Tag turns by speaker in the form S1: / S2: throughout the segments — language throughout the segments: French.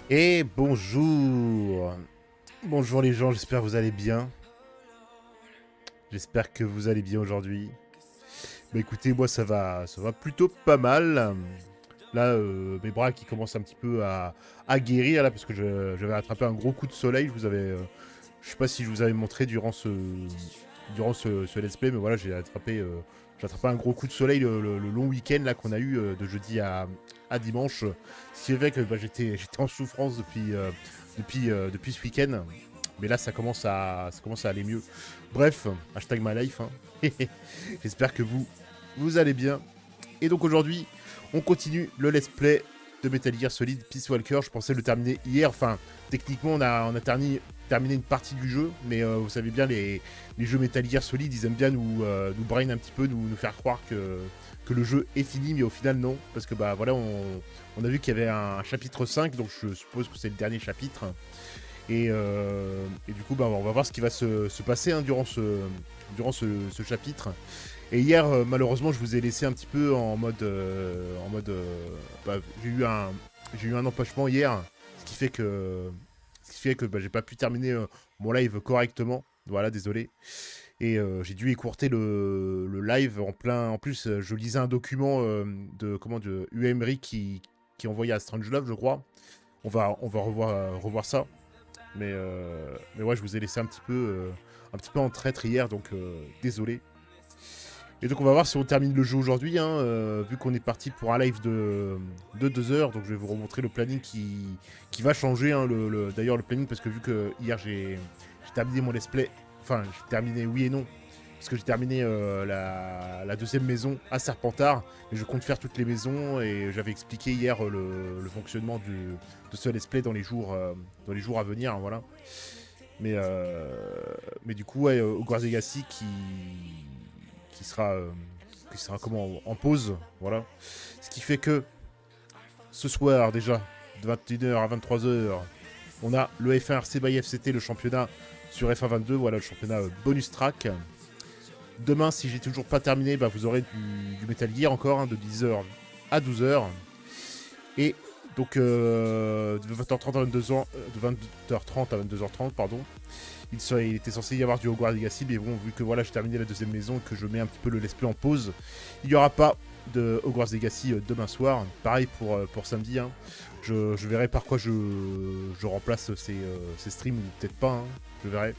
S1: Et bonjour. Bonjour les gens, j'espère que vous allez bien. J'espère que vous allez bien aujourd'hui. Bah écoutez, moi ça va plutôt pas mal. Là, mes bras qui commencent un petit peu à guérir là, parce que j'avais attrapé un gros coup de soleil. Je sais pas si je vous avais montré durant ce let's play, mais voilà, j'ai attrapé un gros coup de soleil le long week-end là qu'on a eu de jeudi à dimanche. Ce qui fait que bah, j'étais en souffrance depuis ce week-end. Mais là, ça commence à aller mieux. Bref, hashtag my life. Hein. J'espère que vous allez bien. Et donc aujourd'hui, on continue le let's play de Metal Gear Solid Peace Walker. Je pensais le terminer hier. Enfin, techniquement, on a terminé une partie du jeu. Mais vous savez bien, les jeux Metal Gear Solid, ils aiment bien nous brain un petit peu, nous faire croire que le jeu est fini. Mais au final, non. Parce que bah voilà, on a vu qu'il y avait un chapitre 5. Donc je suppose que c'est le dernier chapitre. Et du coup, bah, on va voir ce qui va se passer hein, durant ce chapitre. Et hier, malheureusement, je vous ai laissé un petit peu en mode... bah, j'ai eu un empêchement hier, ce qui fait que bah, j'ai pas pu terminer mon live correctement. Voilà, désolé. Et j'ai dû écourter le live en plein... En plus, je lisais un document de UMRI qui est envoyé à Strangelove, je crois. On va revoir ça. Mais ouais, je vous ai laissé un petit peu en traître hier, donc désolé. Et donc on va voir si on termine le jeu aujourd'hui, hein, vu qu'on est parti pour un live de 2 heures. Donc je vais vous remontrer le planning qui va changer, hein, d'ailleurs le planning, parce que vu que hier j'ai terminé mon let's play, enfin j'ai terminé oui et non, parce que j'ai terminé la deuxième maison à Serpentard, et je compte faire toutes les maisons, et j'avais expliqué hier le fonctionnement de ce let's play dans les jours à venir, hein, voilà. Mais du coup, ouais, Hogwarts Legacy qui sera comment, en pause, voilà. Ce qui fait que ce soir déjà, de 21h à 23h, on a le F1 RC by FCT, le championnat sur F1 22, voilà le championnat bonus track. Demain, si j'ai toujours pas terminé, bah, vous aurez du Metal Gear encore, hein, de 10h à 12h. Et donc de 20h30 à 22h, de 20h30 à 22h30, pardon. Il était censé y avoir du Hogwarts Legacy, mais bon, vu que voilà, j'ai terminé la deuxième maison et que je mets un petit peu le let's play en pause, il n'y aura pas de Hogwarts Legacy demain soir. Pareil pour samedi, hein. Je verrai par quoi je remplace ces streams, ou peut-être pas, hein, je verrai.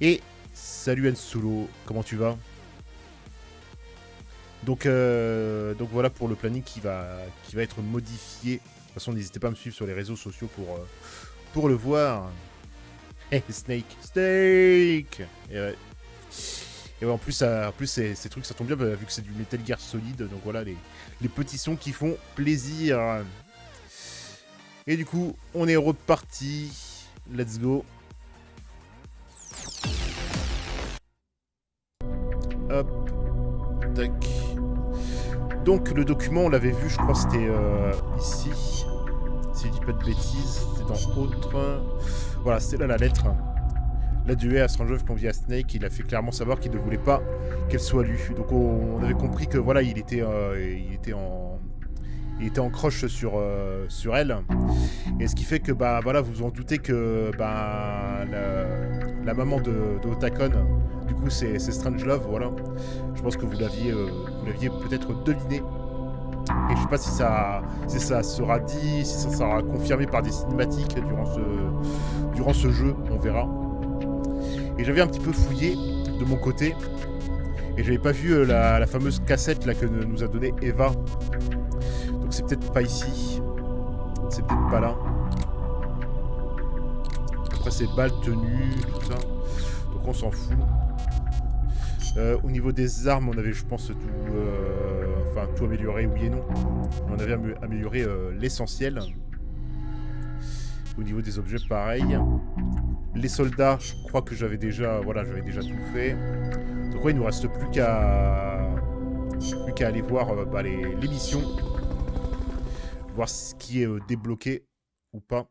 S1: Et salut Solo, comment tu vas? Donc voilà pour le planning qui va être modifié. De toute façon, n'hésitez pas à me suivre sur les réseaux sociaux pour le voir. Hey, Snake! Et ouais, en plus ces trucs, ça tombe bien, bah, vu que c'est du Metal Gear Solid. Donc voilà, les petits sons qui font plaisir. Et du coup, on est reparti. Let's go. Hop. Tac. Donc le document, on l'avait vu, je crois que c'était ici. Si je dis pas de bêtises, c'était dans autre. Voilà, c'était là la lettre. La duée à Strangelove convie à Snake, il a fait clairement savoir qu'il ne voulait pas qu'elle soit lue. Donc on avait compris que voilà, il était en croche sur elle. Et ce qui fait que bah voilà, vous vous en doutez que bah la maman de Otakon, du coup c'est Strangelove, voilà. Je pense que vous l'aviez peut-être deviné. Et je sais pas si ça sera dit, si ça sera confirmé par des cinématiques durant ce jeu, on verra. Et j'avais un petit peu fouillé de mon côté, et j'avais pas vu la fameuse cassette là que nous a donnée Eva. Donc c'est peut-être pas ici, c'est peut-être pas là. Après c'est balle tenue, tout ça, donc on s'en fout. Au niveau des armes, on avait, je pense, tout amélioré, oui et non. On avait amélioré l'essentiel. Au niveau des objets, pareil. Les soldats, je crois que j'avais déjà tout fait. Donc ouais, il nous reste plus qu'à aller voir les missions. Voir ce qui est débloqué ou pas.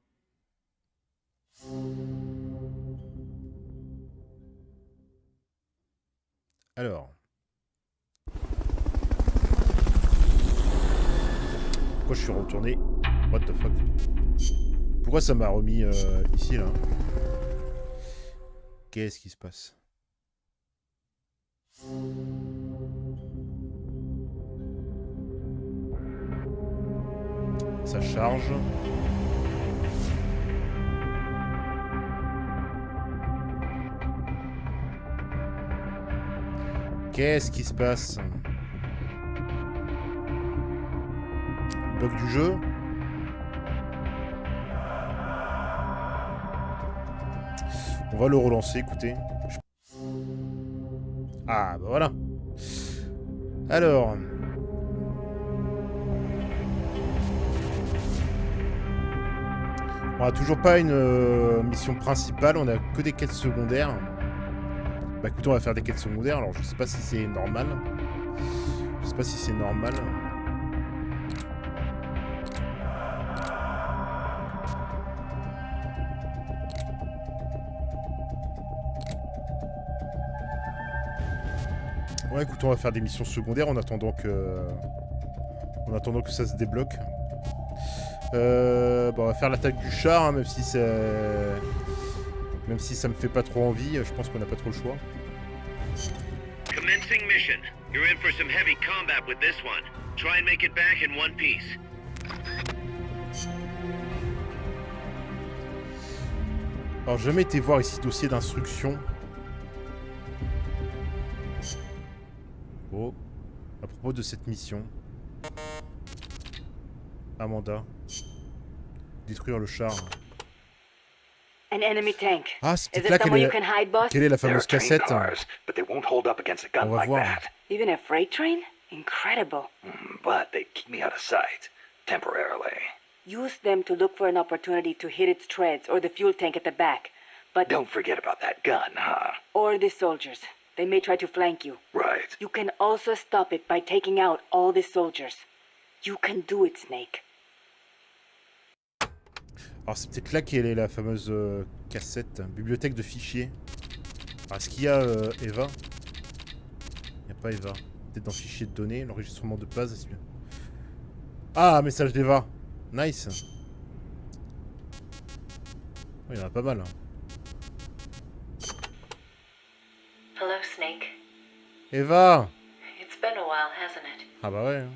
S1: Alors. Pourquoi je suis retourné? What the fuck? Pourquoi ça m'a remis ici, là? Qu'est-ce qui se passe? Ça charge. Qu'est-ce qui se passe? Bug du jeu? On va le relancer, écoutez. Ah, bah voilà. Alors... On a toujours pas une mission principale, on a que des quêtes secondaires. Bah écoutez, on va faire des quêtes secondaires, alors je sais pas si c'est normal. Je sais pas si c'est normal. Ouais, écoutez, on va faire des missions secondaires en attendant que ça se débloque. Bon, on va faire l'attaque du char, hein, même si ça me fait pas trop envie, je pense qu'on n'a pas trop le choix.
S2: Commencing mission. You're in for some heavy combat with this one. Try and make it back in one piece.
S1: Alors, j'ai jamais été voir ici dossier d'instruction. Oh, à propos de cette mission. Amanda. Détruire le char.
S3: An enemy tank.
S1: Ah, c'est
S3: Is
S1: peut-être
S3: it
S1: là
S3: somewhere you can hide, boss?
S1: quelle est la
S4: There
S1: fameuse
S4: are train
S1: cassette.
S4: cars, but they won't hold up against a gun
S1: On va
S4: like
S1: voir.
S4: that.
S3: Even a freight train? Incredible.
S4: But they keep me out of sight, temporarily.
S3: Use them to look for an opportunity to hit its treads or the fuel tank at the back. But
S4: Don't forget about that gun, huh?
S3: or the soldiers. They may try to flank you.
S4: Right.
S3: You can also stop it by taking out all the soldiers. You can do it, Snake.
S1: Alors, c'est peut-être là qu'elle est la fameuse cassette. Bibliothèque de fichiers. Alors, est-ce qu'il y a Eva? Il n'y a pas Eva. Peut-être dans fichier de données, l'enregistrement de base. Est-ce bien? Ah, message d'Eva. Nice. Oh, il y en a pas mal. Hein.
S5: Hello, Snake.
S1: Eva!
S5: It's been a while, hasn't it?
S1: Ah bah ouais. Hein.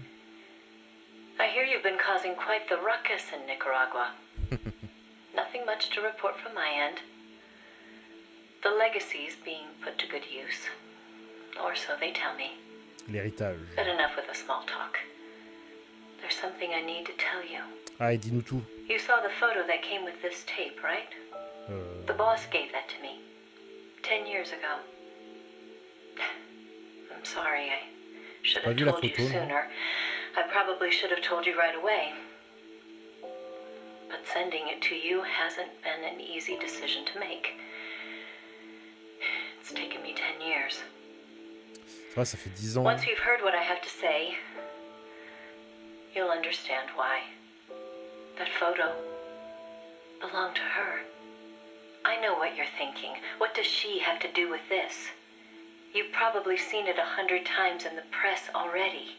S5: I hear you've been causing quite the ruckus in Nicaragua. Nothing much to report from my end. The legacy's being put to good use. Or so they tell me.
S1: L'héritage.
S5: But enough with the small talk. There's something I need to tell you.
S1: Ah, et dis-nous tout.
S5: You saw the photo that came with this tape, right? The boss gave that to me 10 years ago. I'm sorry, I should have told you sooner. I probably should have told you right away. But sending it to you hasn't been an easy decision to make. It's taken me 10 years.
S1: Ça va, ça fait 10 ans.
S5: Once you've heard what I have to say, you'll understand why. That photo belonged to her. I know what you're thinking. What does she have to do with this? You've probably seen it 100 times in the press already.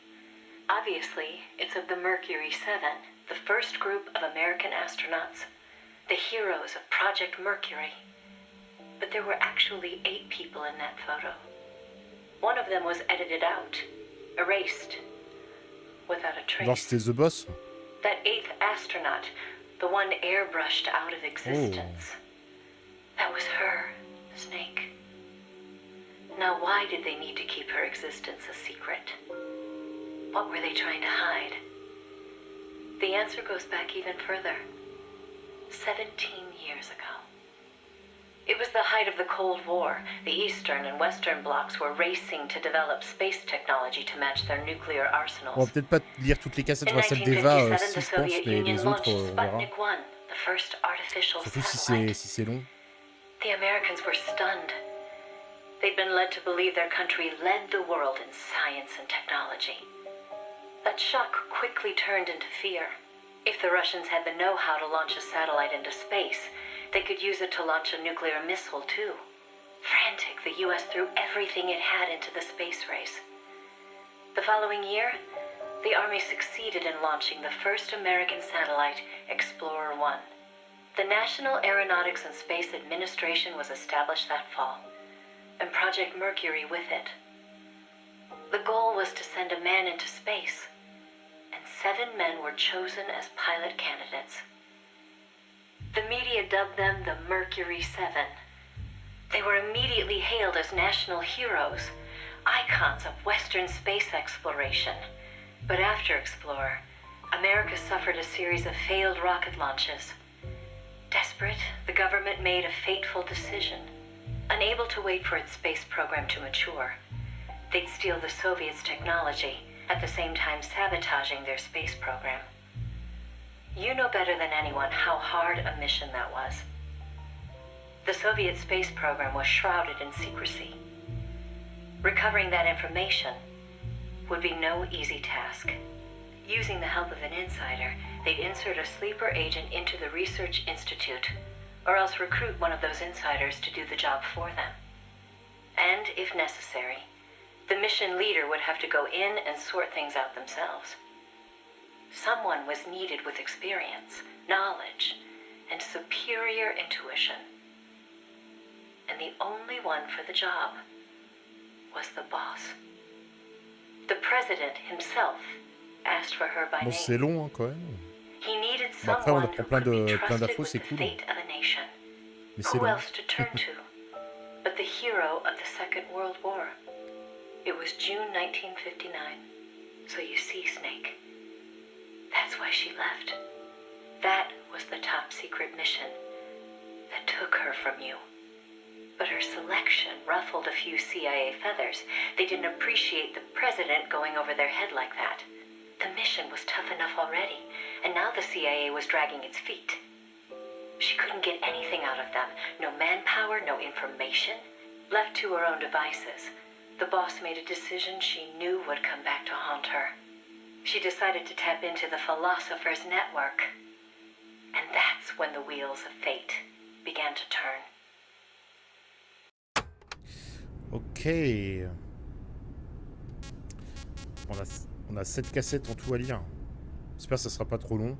S5: Obviously, it's of the Mercury 7, the first group of American astronauts, the heroes of Project Mercury. But there were actually 8 people in that photo. One of them was edited out, erased, without a trace.
S1: Genre c'était The Boss.
S5: That 8th astronaut, the one airbrushed out of existence. That was her, Snake. Now why did they need to keep her existence a secret? What were they trying to hide? The answer goes back even further. 17 years ago. It was the height of the Cold War. The Eastern and Western blocs were racing to develop space technology to match their nuclear arsenals.
S1: On va peut-être pas lire toutes les cassettes, on va celle d'Eva, si je pense, mais les autres, on verra. Surtout si c'est long.
S5: The Americans were stunned. They'd been led to believe their country led the world in science and technology. That shock quickly turned into fear. If the Russians had the know-how to launch a satellite into space, they could use it to launch a nuclear missile too. Frantic, the U.S. threw everything it had into the space race. The following year, the Army succeeded in launching the first American satellite, Explorer 1. The National Aeronautics and Space Administration was established that fall, and Project Mercury with it. The goal was to send a man into space, and 7 men were chosen as pilot candidates. The media dubbed them the Mercury 7. They were immediately hailed as national heroes, icons of Western space exploration. But after Explorer, America suffered a series of failed rocket launches. Desperate, the government made a fateful decision. Unable to wait for its space program to mature, they'd steal the Soviets' technology, at the same time sabotaging their space program. You know better than anyone how hard a mission that was. The Soviet space program was shrouded in secrecy. Recovering that information would be no easy task. Using the help of an insider, they'd insert a sleeper agent into the research institute, or else recruit one of those insiders to do the job for them. And, if necessary, the mission leader would have to go in and sort things out themselves. Someone was needed with experience, knowledge, and superior intuition. And the only one for the job was the boss. The president himself asked for her by
S1: Bon, c'est
S5: name.
S1: long hein, quand même.
S5: He needed
S1: Bon, après, on
S5: someone
S1: apprend
S5: who
S1: plein
S5: could be
S1: de plein
S5: trusted
S1: d'infos,
S5: with
S1: c'est
S5: the
S1: cool.
S5: fate of a nation.
S1: Mais c'est
S5: Who
S1: long.
S5: else to turn to but the hero of the Second World War? It was June 1959. So you see, Snake, that's why she left. That was the top secret mission that took her from you. But her selection ruffled a few CIA feathers. They didn't appreciate the president going over their head like that. The mission was tough enough already, and now the CIA was dragging its feet. She couldn't get anything out of them. No manpower, no information. Left to her own devices, the boss made a decision she knew would come back to haunt her. She decided to tap into the Philosopher's Network. And that's when the wheels of fate began to turn.
S1: Ok. On a 7 cassettes en tout à lire. J'espère que ça sera pas trop long.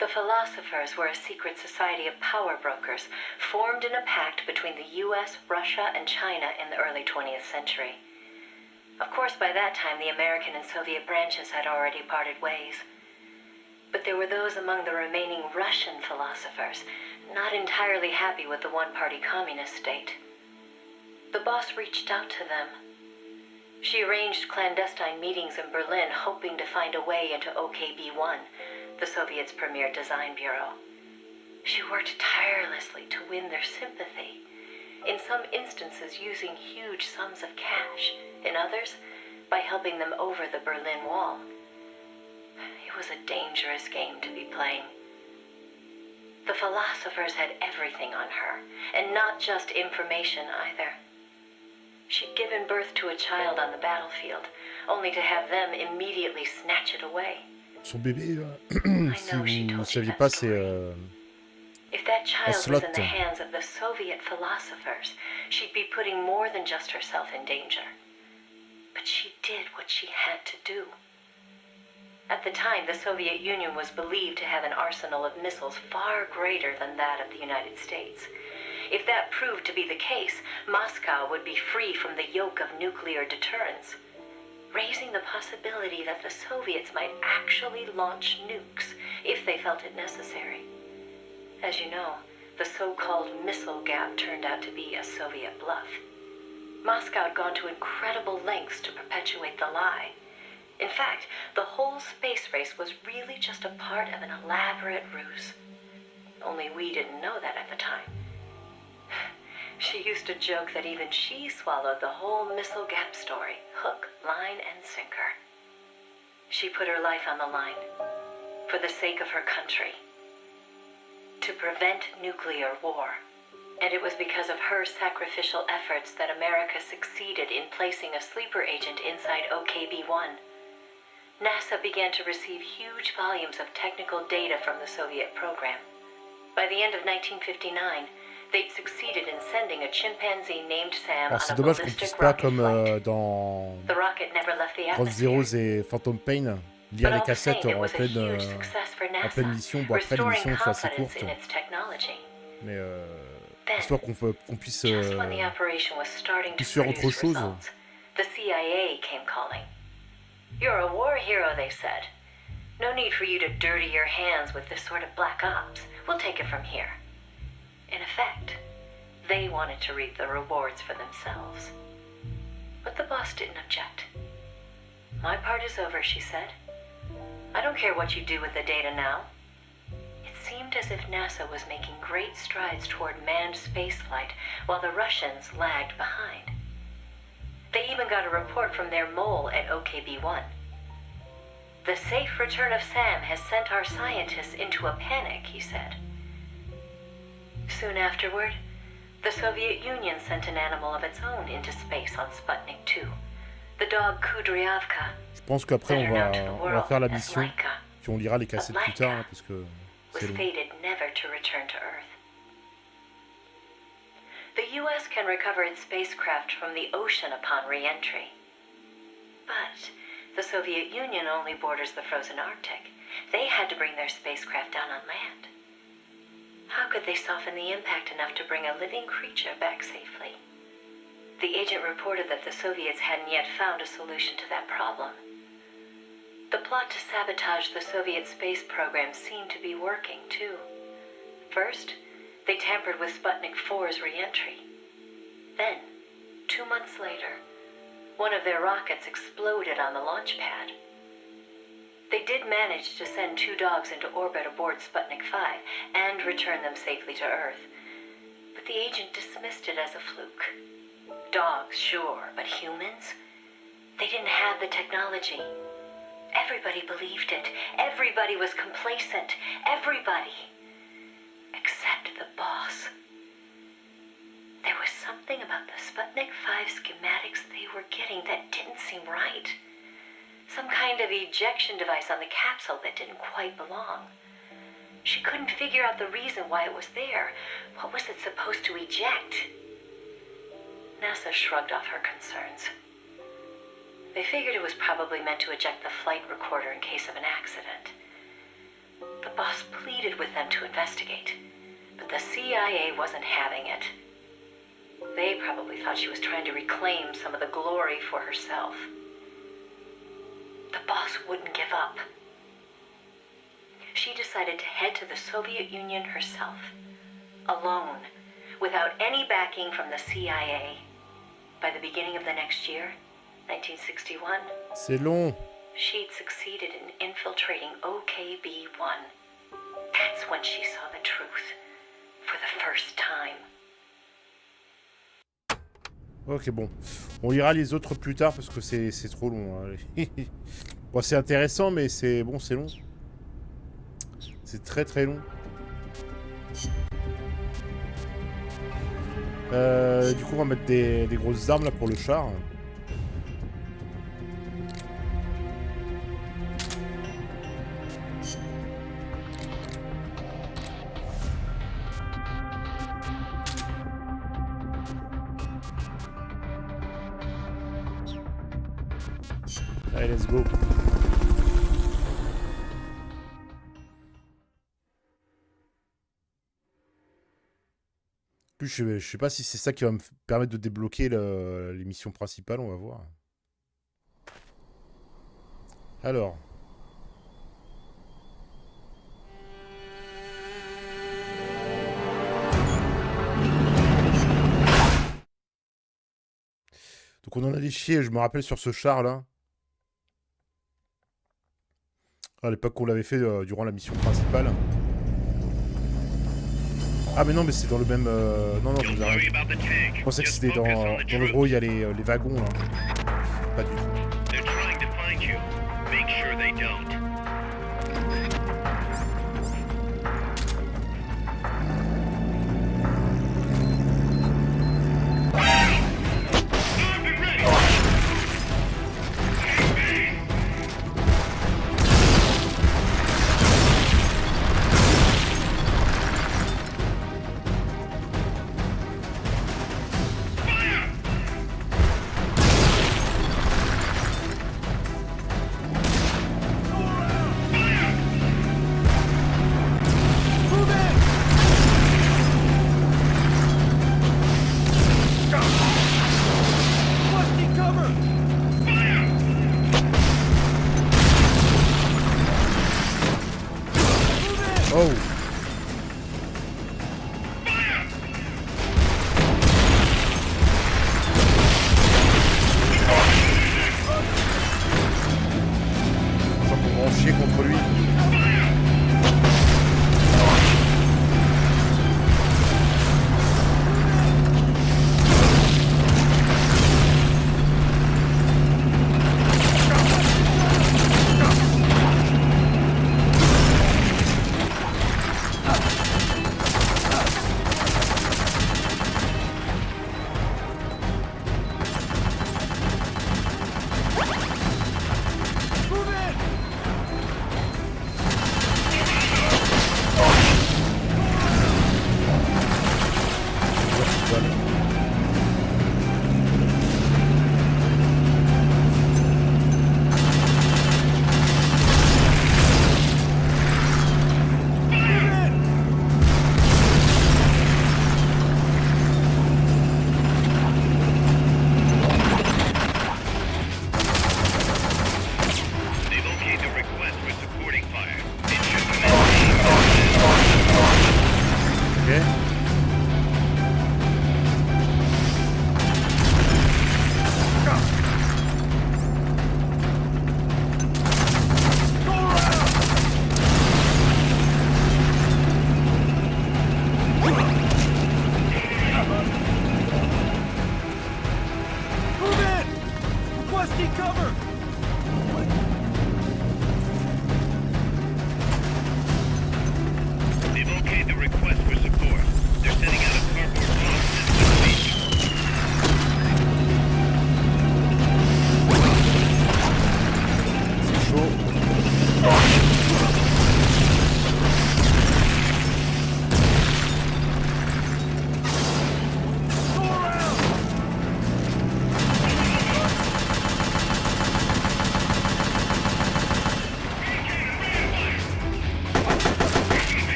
S5: The Philosophers were a secret society of power brokers formed in a pact between the US, Russia, and China in the early 20th century. Of course, by that time, the American and Soviet branches had already parted ways. But there were those among the remaining Russian philosophers not entirely happy with the one-party communist state. The boss reached out to them. She arranged clandestine meetings in Berlin, hoping to find a way into OKB-1, the Soviets' premier design bureau. She worked tirelessly to win their sympathy, in some instances using huge sums of cash, in others, by helping them over the Berlin Wall. It was a dangerous game to be playing. The Philosophers had everything on her, and not just information either. She'd given birth to a child on the battlefield, only to have them immediately snatch it away.
S1: Son bébé, si vous ne saviez
S5: that
S1: pas,
S5: story.
S1: c'est
S5: If that child was
S1: slot.
S5: in the hands of the Soviet philosophers, she'd be putting more than just herself in danger. But she did what she had to do. At the time, the Soviet Union was believed to have an arsenal of missiles far greater than that of the United States. If that proved to be the case, Moscow would be free from the yoke of nuclear deterrence, raising the possibility that the Soviets might actually launch nukes if they felt it necessary. As you know, the so-called missile gap turned out to be a Soviet bluff. Moscow had gone to incredible lengths to perpetuate the lie. In fact, the whole space race was really just a part of an elaborate ruse. Only we didn't know that at the time. She used to joke that even she swallowed the whole missile gap story, hook, line, and sinker. She put her life on the line, for the sake of her country, to prevent nuclear war. And it was because of her sacrificial efforts that America succeeded in placing a sleeper agent inside OKB-1. NASA began to receive huge volumes of technical data from the Soviet program. By the end of 1959, They'd succeeded in sending a chimpanzee named Sam
S1: Alors
S5: on
S1: c'est
S5: a
S1: dommage qu'on
S5: ballistic
S1: puisse pas,
S5: rocket
S1: comme
S5: flight.
S1: dans
S5: The rocket never left the
S1: Cross
S5: atmosphere.
S1: Zeroes et Phantom Pain, lire
S5: But
S1: les
S5: all the
S1: cassettes
S5: same, it
S1: en
S5: was a
S1: pleine,
S5: huge success for NASA,
S1: mission. Bon, après
S5: restoring
S1: l'émission c'est assez
S5: confidence
S1: courte,
S5: in its technology.
S1: mais
S5: Then,
S1: histoire qu'on puisse,
S5: just when the operation was starting to
S1: puisse faire autre
S5: produce
S1: chose.
S5: results, the CIA came calling. You're a war hero, they said. No need for you to dirty your hands with this sort of black ops. We'll take it from here. In effect, they wanted to reap the rewards for themselves. But the boss didn't object. My part is over, she said. I don't care what you do with the data now. It seemed as if NASA was making great strides toward manned spaceflight while the Russians lagged behind. They even got a report from their mole at OKB-1. The safe return of Sam has sent our scientists into a panic, he said. Soon afterward, the Soviet Union sent an animal of its own into space on Sputnik 2. The dog Kudryavka,
S1: Je pense qu'après
S5: better known to the
S1: on va
S5: world
S1: faire la
S5: as
S1: mission,
S5: Laika,
S1: puis on lira les cassettes plus tard, hein, parce que
S5: was
S1: c'est long.
S5: fated never to return to Earth. The U.S. can recover its spacecraft from the ocean upon re-entry. But the Soviet Union only borders the frozen Arctic. They had to bring their spacecraft down on land. How could they soften the impact enough to bring a living creature back safely? The agent reported that the Soviets hadn't yet found a solution to that problem. The plot to sabotage the Soviet space program seemed to be working, too. First, they tampered with Sputnik 4's re-entry. Then, 2 months later, one of their rockets exploded on the launch pad. They did manage to send 2 dogs into orbit aboard Sputnik 5 and return them safely to Earth. But the agent dismissed it as a fluke. Dogs, sure, but humans? They didn't have the technology. Everybody believed it. Everybody was complacent. Everybody. Except the boss. There was something about the Sputnik 5 schematics they were getting that didn't seem right. Some kind of ejection device on the capsule that didn't quite belong. She couldn't figure out the reason why it was there. What was it supposed to eject? NASA shrugged off her concerns. They figured it was probably meant to eject the flight recorder in case of an accident. The boss pleaded with them to investigate, but the CIA wasn't having it. They probably thought she was trying to reclaim some of the glory for herself. The boss wouldn't give up. She decided to head to the Soviet Union herself, alone, without any backing from the CIA. By the beginning of the next year, 1961,
S1: C'est long.
S5: she'd succeeded in infiltrating OKB-1. That's when she saw the truth, for the first time.
S1: Ok, bon. On lira les autres plus tard parce que c'est trop long. Hein. Bon, c'est intéressant, mais c'est bon, c'est long. C'est très très long. Du coup, on va mettre des grosses armes là pour le char. Allez, let's go. Plus, je sais pas si c'est ça qui va me permettre de débloquer les missions principales, on va voir. Alors. Donc on en a des chiés, je me rappelle sur ce char là. À l'époque qu'on l'avait fait durant la mission principale. Ah mais non, mais c'est dans le même... Non, non, je vous arrête. Je pensais que c'était dans le gros, il y a les wagons là. Pas du tout.
S2: They're trying to find you. Make sure they don't.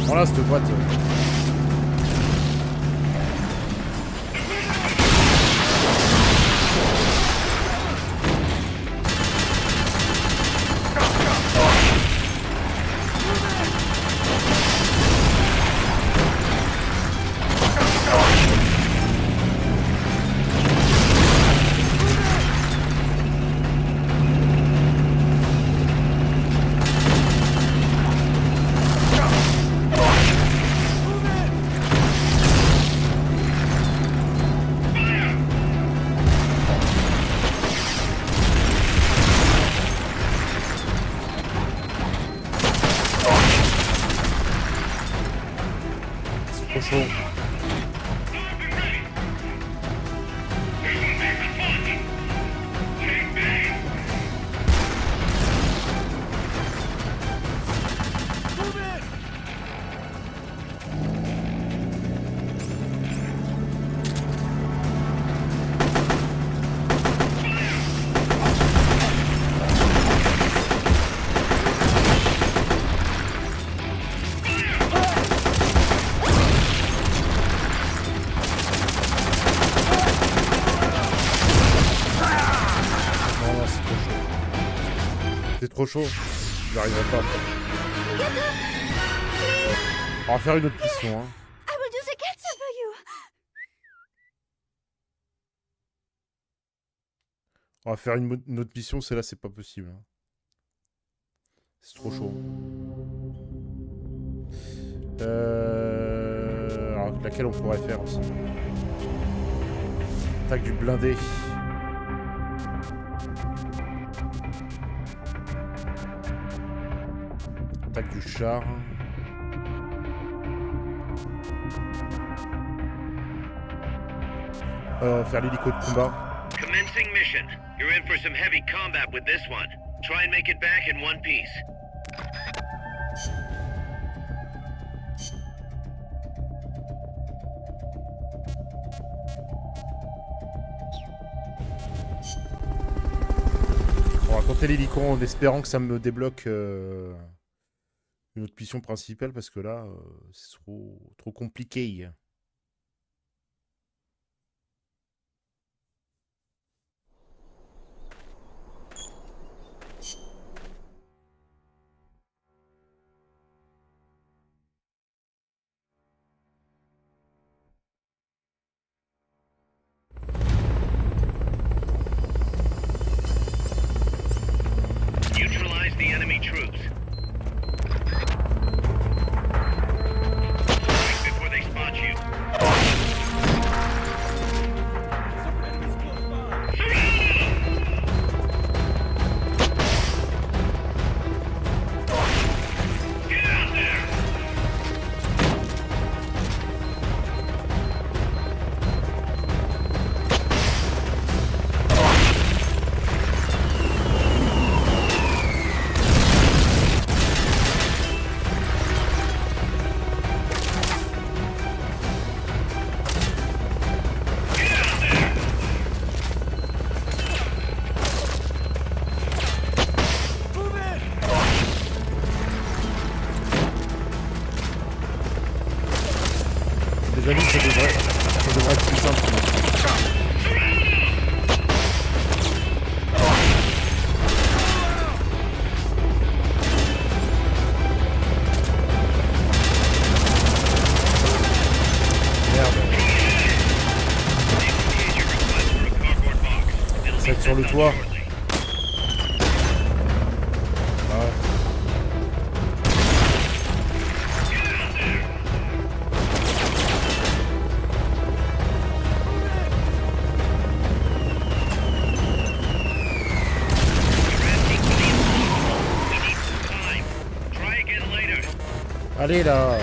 S1: Voilà cette boîte. C'est trop chaud. C'est trop chaud. J'arriverai pas. On va faire une autre mission. Hein.
S6: I will do the cats for you.
S1: On va faire une autre mission. Celle-là, c'est pas possible. Hein. C'est trop chaud. Alors, laquelle on pourrait faire aussi? Attaque du blindé. Attaque du char. Faire l'hélico de combat.
S2: Commencing mission. You're in for some heavy combat with this one. Try and make it back in one piece.
S1: On va tenter l'hélico en espérant que ça me débloque une autre mission principale parce que là, c'est trop compliqué.
S2: Neutralize the enemy troops. Before they spot you. Get out there!
S1: Déjà vu que ça devrait être plus simple. C'est sur le toit. Ah ouais. Allez là.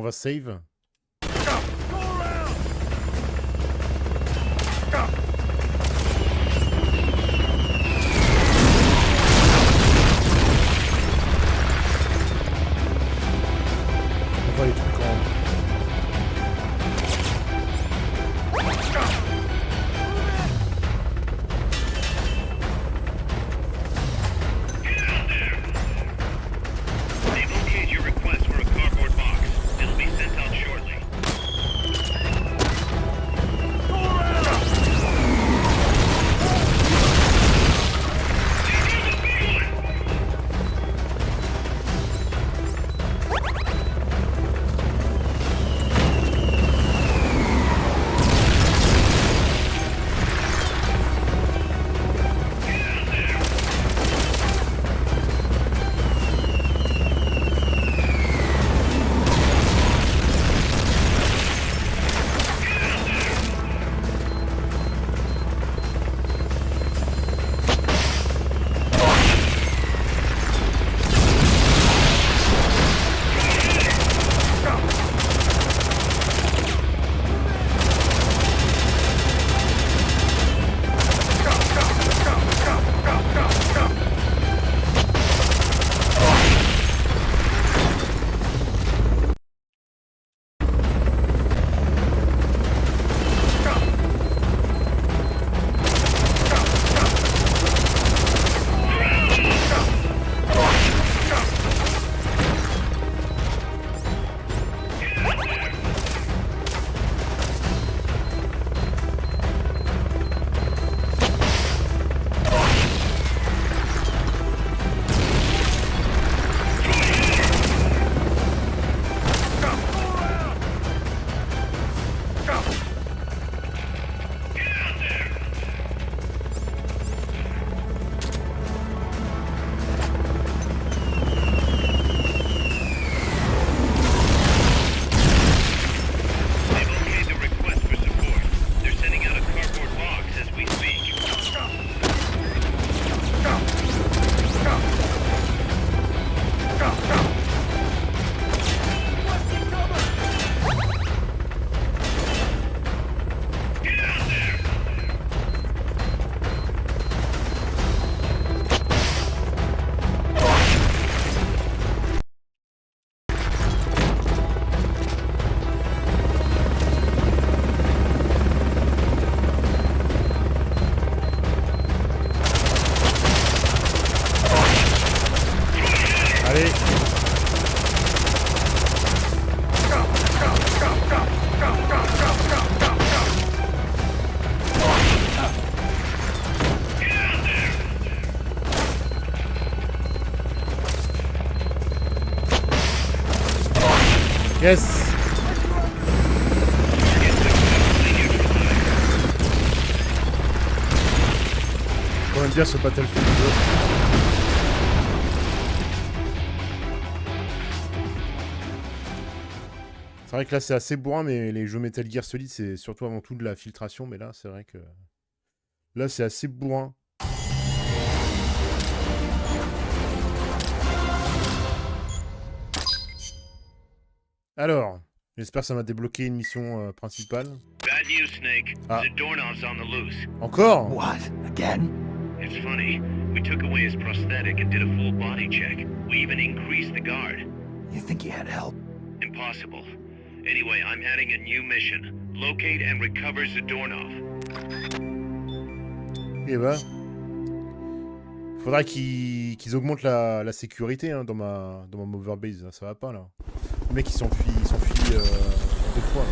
S1: on va save. On voit les trucs en...
S2: They've okayed your request for a cardboard box. It'll be sent out shortly.
S1: Yes. On aime bien ce Battlefield 2. C'est vrai que là c'est assez bourrin, mais les jeux Metal Gear Solid c'est surtout avant tout de la filtration, mais là c'est vrai que... Là c'est assez bourrin. Alors, j'espère que ça m'a débloqué une mission principale.
S2: Bad news, Snake.
S1: Ah.
S2: The doorknob's on the loose.
S1: Encore?
S4: What? Again?
S2: It's funny. We took away his prosthetic and did a full body check. We even increased the guard.
S4: You think you had help?
S2: Impossible. Anyway, I'm adding a new mission. Locate and recover the doorknob.
S1: Eh ben... Faudra qu'ils augmentent la sécurité hein, dans ma moverbase, ça va pas là. Le mec il s'enfuit deux fois. Là.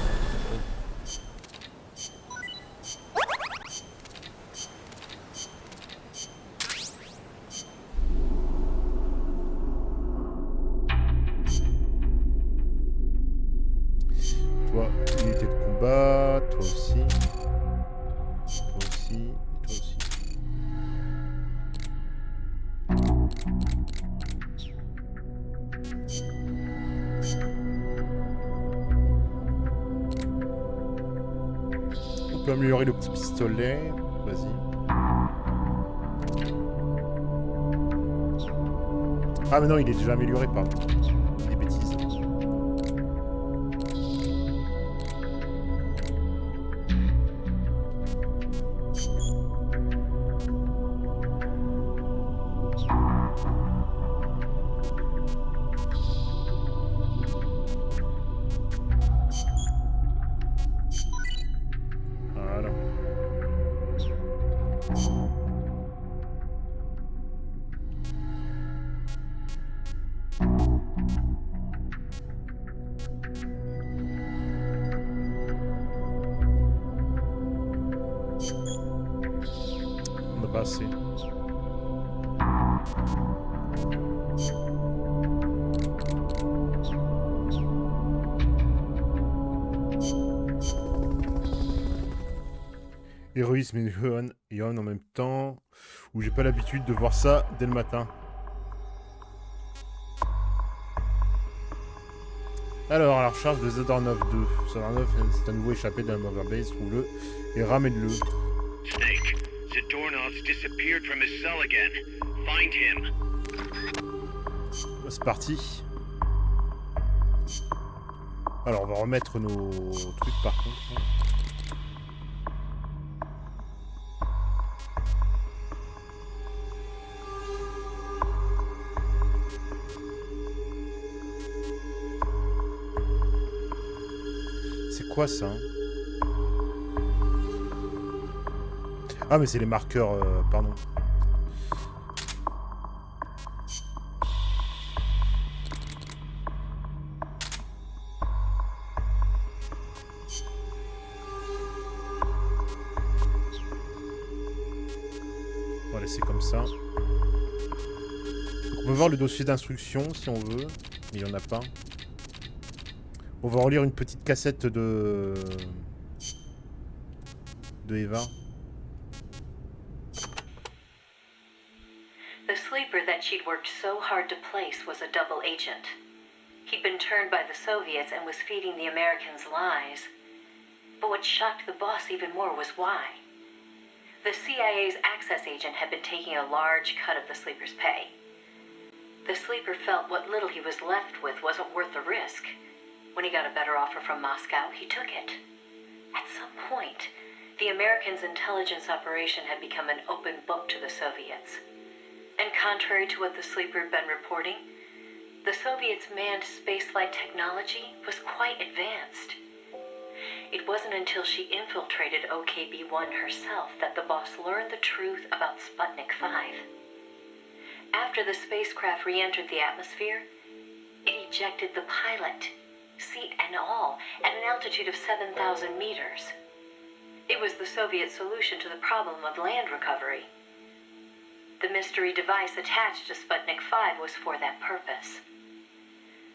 S1: Toi, unité de combat, toi aussi. Toi aussi, et toi aussi. On peut améliorer le petit pistolet. Vas-y. Ah mais non, il est déjà amélioré, pardon. Des bêtises. passer. Héroïsme et on en même temps, où j'ai pas l'habitude de voir ça dès le matin. Alors, à la recherche de Zadornov 2. Zadornov, c'est un nouveau échappé d'un overbase, trouve-le et ramène-le.
S2: Snake, Zadornov's disappeared from his cell again. Find him.
S1: C'est parti. Alors, on va remettre nos trucs par contre. C'est quoi ça hein? Ah mais c'est les marqueurs, pardon. On va laisser comme ça. Donc on peut voir le dossier d'instruction si on veut, mais il n'y en a pas. On va relire une petite cassette de Eva.
S5: The sleeper that she'd worked so hard to place was a double agent. He'd been turned by the Soviets and was feeding the Americans lies. But what shocked the boss even more was why. The CIA's access agent had been taking a large cut of the sleeper's pay. The sleeper felt what little he was left with wasn't worth the risk. When he got a better offer from Moscow, he took it. At some point, the Americans' intelligence operation had become an open book to the Soviets. And contrary to what the sleeper had been reporting, the Soviets' manned spaceflight technology was quite advanced. It wasn't until she infiltrated OKB-1 herself that the boss learned the truth about Sputnik 5. After the spacecraft re-entered the atmosphere, it ejected the pilot, seat and all, at an altitude of 7,000 meters. It was the Soviet solution to the problem of land recovery. The mystery device attached to Sputnik 5 was for that purpose.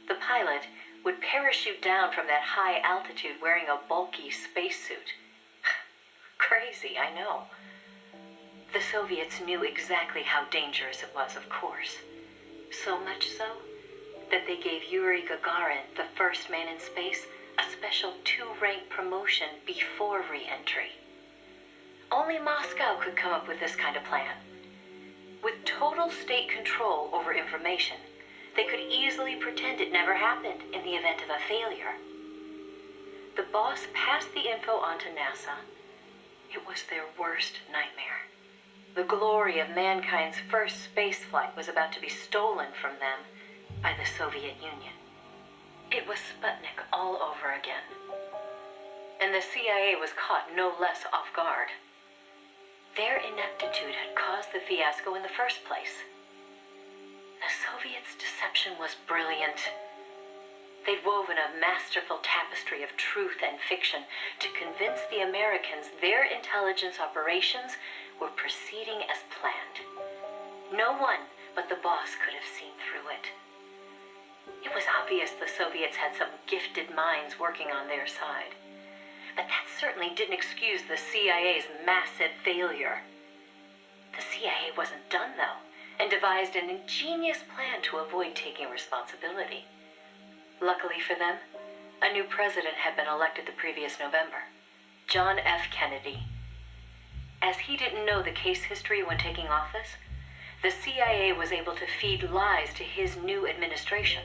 S5: The pilot would parachute down from that high altitude wearing a bulky spacesuit. Crazy, I know. The Soviets knew exactly how dangerous it was, of course. So much so that they gave Yuri Gagarin, the first man in space, a special 2-rank promotion before re-entry. Only Moscow could come up with this kind of plan. With total state control over information, they could easily pretend it never happened in the event of a failure. The boss passed the info on to NASA. It was their worst nightmare. The glory of mankind's first spaceflight was about to be stolen from them by the Soviet Union. It was Sputnik all over again. And the CIA was caught no less off guard. Their ineptitude had caused the fiasco in the first place. The Soviets' deception was brilliant. They'd woven a masterful tapestry of truth and fiction to convince the Americans their intelligence operations were proceeding as planned. No one but the boss could have seen through it. It was obvious the Soviets had some gifted minds working on their side. But that certainly didn't excuse the CIA's massive failure. The CIA wasn't done, though, and devised an ingenious plan to avoid taking responsibility. Luckily for them, a new president had been elected the previous November, John F. Kennedy. As he didn't know the case history when taking office, the CIA was able to feed lies to his new administration.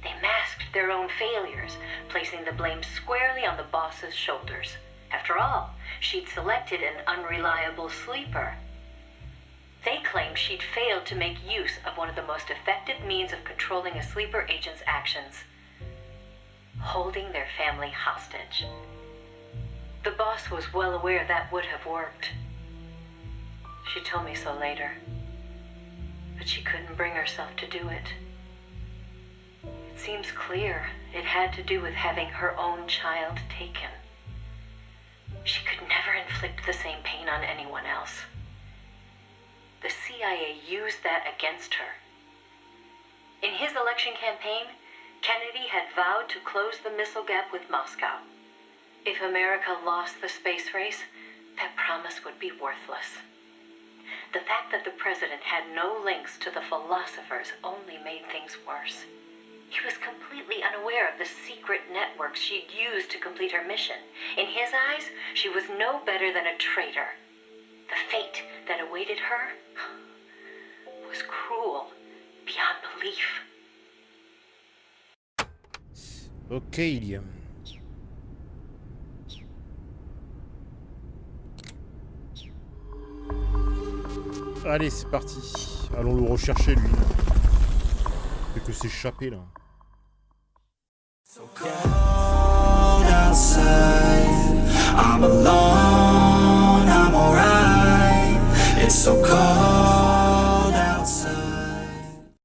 S5: They masked their own failures, placing the blame squarely on the boss's shoulders. After all, she'd selected an unreliable sleeper. They claimed she'd failed to make use of one of the most effective means of controlling a sleeper agent's actions: holding their family hostage. The boss was well aware that would have worked. She told me so later, but she couldn't bring herself to do it. It seems clear it had to do with having her own child taken. She could never inflict the same pain on anyone else. the CIA used that against her. In his election campaign, Kennedy had vowed to close the missile gap with Moscow. If America lost the space race, that promise would be worthless. The fact that the president had no links to the philosophers only made things worse. He was completely unaware of the secret networks she'd used to complete her mission. In his eyes, she was no better than a traitor. The fate that awaited her was cruel beyond belief.
S1: Ok, Iliam. Allez, c'est parti. Allons le rechercher, lui. Il fait que s'échapper, là.